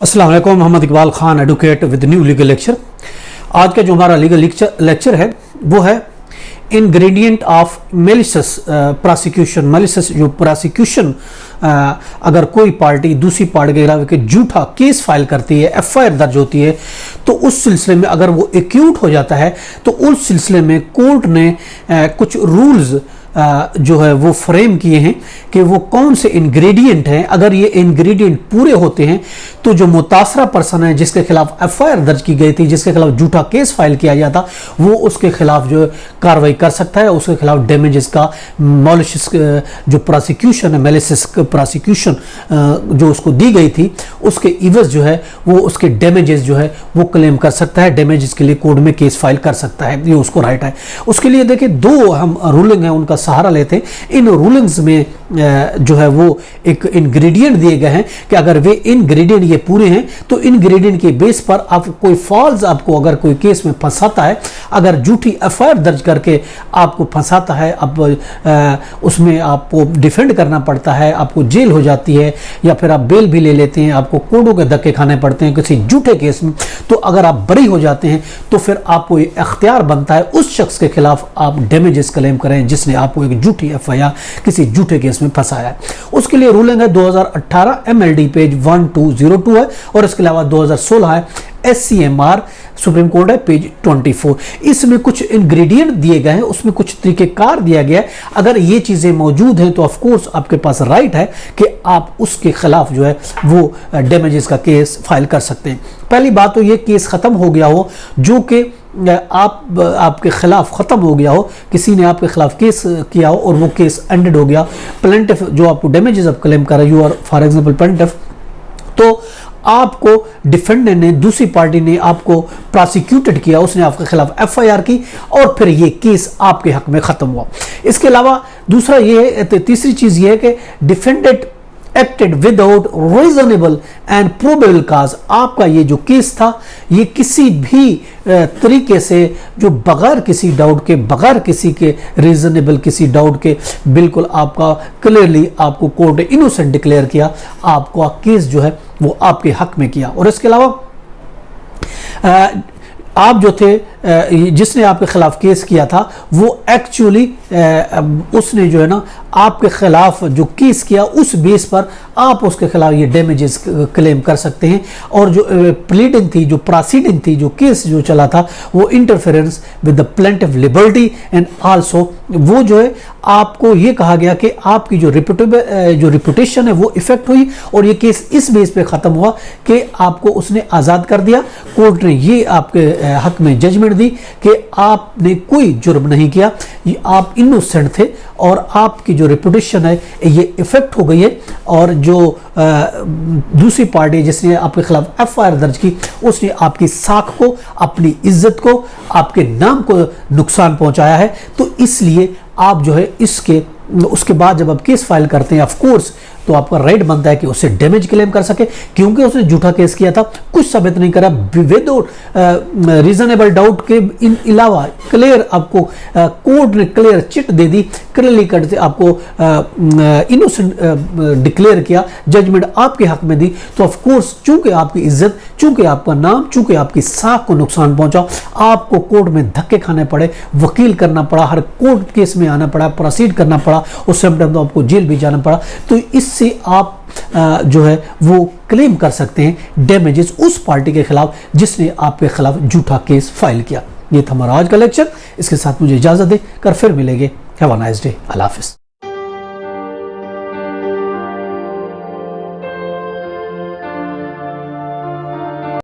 अस्सलाम वालेकुम। Mohammad Iqbal Khan, advocate with new legal lecture. आज का जो हमारा लीगल लेक्चर है वो है ingredient of malicious prosecution. Malicious जो प्रोसिक्यूशन, अगर कोई पार्टी दूसरी पार्टी के खिलाफ झूठा केस फाइल करती है, एफआईआर दर्ज होती है, तो उस सिलसिले में अगर वो एक्यूट हो जाता है तो उस सिलसिले में कोर्ट ने कुछ रूल्स जो है वो फ्रेम किए हैं कि वो कौन से इंग्रेडिएंट हैं। अगर ये इंग्रेडिएंट पूरे होते हैं तो जो मुतासरा पर्सन है जिसके खिलाफ एफआईआर दर्ज की गई थी, जिसके खिलाफ झूठा केस फाइल किया गया था, वो उसके खिलाफ जो कार्रवाई कर सकता है। उसके खिलाफ डैमेजेस का मॉलिशियस जो प्रोसिक्यूशन है, मेलिशियस प्रोसिक्यूशन जो उसको दी गई थी, उसके इवज जो है वो उसके डैमेजेस जो है वो क्लेम कर सकता है। डैमेजेस के लिए कोर्ट में केस फाइल कर सकता है, ये उसको राइट है। उसके लिए देखिए दो हम रूलिंग है उनका सहारा लेते हैं। इन रूलिंग्स में जो है वो एक इंग्रेडिएंट दिए गए हैं कि अगर वे इंग्रेडिएंट ये पूरे हैं तो इंग्रेडिएंट के बेस पर आप कोई फॉल्स आपको अगर कोई केस में फंसाता है, अगर झूठी एफआईआर दर्ज करके आपको फंसाता है, अब उसमें आपको डिफेंड करना पड़ता है, आपको जेल हो जाती है या फिर आप बेल भी ले लेते हैं, आपको कोर्टों के धक्के खाने पड़ते हैं किसी झूठे केस में, तो अगर आप बरी हो जाते हैं तो फिर आपको ये अख्तियार बनता है उस शख्स के खिलाफ आप डैमेजेस क्लेम करें जिसने आपको एक झूठी एफआईआर किसी झूठे केस में फंसाया है। उसके लिए रूलिंग है 2018 MLD पेज 1202 है, और इसके अलावा 2016 है SCMR सुप्रीम कोर्ट है पेज 24। इसमें कुछ इंग्रेडिएंट दिए गए हैं, उसमें कुछ तरीकेकार दिया गया है। अगर ये चीजें मौजूद हैं तो ऑफ कोर्स आपके पास राइट है कि आप उसके खिलाफ जो है वो डैमेजेस का केस फाइल कर सकते हैं। पहली बात तो ये केस खत्म हो गया हो, जो कि आपके खिलाफ खत्म हो गया हो, किसी ने आपके खिलाफ केस किया हो और वो केस एंडेड हो गया। प्लेंटिफ जो आपको डैमेजेस आप क्लेम कर रहे हो, you are for example plaintiff, तो आपको डिफेंडेंट ने, दूसरी पार्टी ने आपको प्रोसिक्यूटेड किया, उसने आपके खिलाफ एफआईआर की और फिर ये केस आपके हक में खत्म हुआ। इसके अलावा दूसरा ये है, तीसरी चीज ये है कि defendant acted without reasonable and probable cause. आपका ये जो केस था ये किसी भी तरीके से जो बगैर किसी डाउट के, बगैर किसी के रीजनेबल किसी डाउट के, बिल्कुल आपका क्लियरली आपको कोर्ट ने इनोसेंट डिक्लेयर किया, आपका केस जो है वो आपके हक में किया। और इसके अलावा आप जो थे, जिसने आपके खिलाफ केस किया था, वो एक्चुअली उसने जो है ना आपके खिलाफ जो केस किया उस बेस पर आप उसके खिलाफ ये डैमेजेस क्लेम कर सकते हैं। और जो प्लीडिंग थी, जो प्रोसीडिंग थी, जो केस जो चला था, वो interference with the plaintiff liberty and also वो जो है आपको ये कहा गया कि आपकी जो रिपुटेशन है वो इफेक्ट हुई और ये केस इस बेस पे खत्म हुआ कि आपको उसने आज़ाद कर दिया। कोर्ट ने ये आपके हक में जजमेंट दी कि आपने कोई जुर्म नहीं किया, आप इनोसेंट थे और आपकी जो रेपुटेशन है ये इफेक्ट हो गई है। और जो दूसरी पार्टी जिसने आपके खिलाफ एफआईआर दर्ज की, उसने आपकी साख को, अपनी इज्जत को, आपके नाम को नुकसान पहुंचाया है। तो इसलिए आप जो है उसके बाद जब आप केस फाइल करते हैं, ऑफ कोर्स तो आपका राइट बनता है कि उससे डैमेज क्लेम कर सके, क्योंकि उसने झूठा केस किया था, कुछ साबित नहीं करा, विदाउट रीजनेबल डाउट के अलावा क्लियर आपको कोर्ट ने क्लियर चिट दे दी, क्लियरली कट से आपको इनोसेंट डिक्लेयर किया, जजमेंट आपके हक में दी। तो ऑफ कोर्स चूंकि आपकी इज्जत, चूंकि आपका नाम, चूंकि आपकी साख को नुकसान पहुंचा, आपको कोर्ट में धक्के खाने पड़े, वकील करना पड़ा, हर कोर्ट केस में आना पड़ा, प्रोसीड करना पड़ा, उस समय तो आपको जेल भी जाना पड़ा। तो इससे आप जो है वो क्लेम कर सकते हैं डैमेजेस उस पार्टी के खिलाफ जिसने आपके खिलाफ झूठा केस फाइल किया। ये था हमारा आज का लेक्चर। इसके साथ मुझे इजाजत दे कर फिर मिलेंगे। Have a nice day. अल्लाह हाफिज़।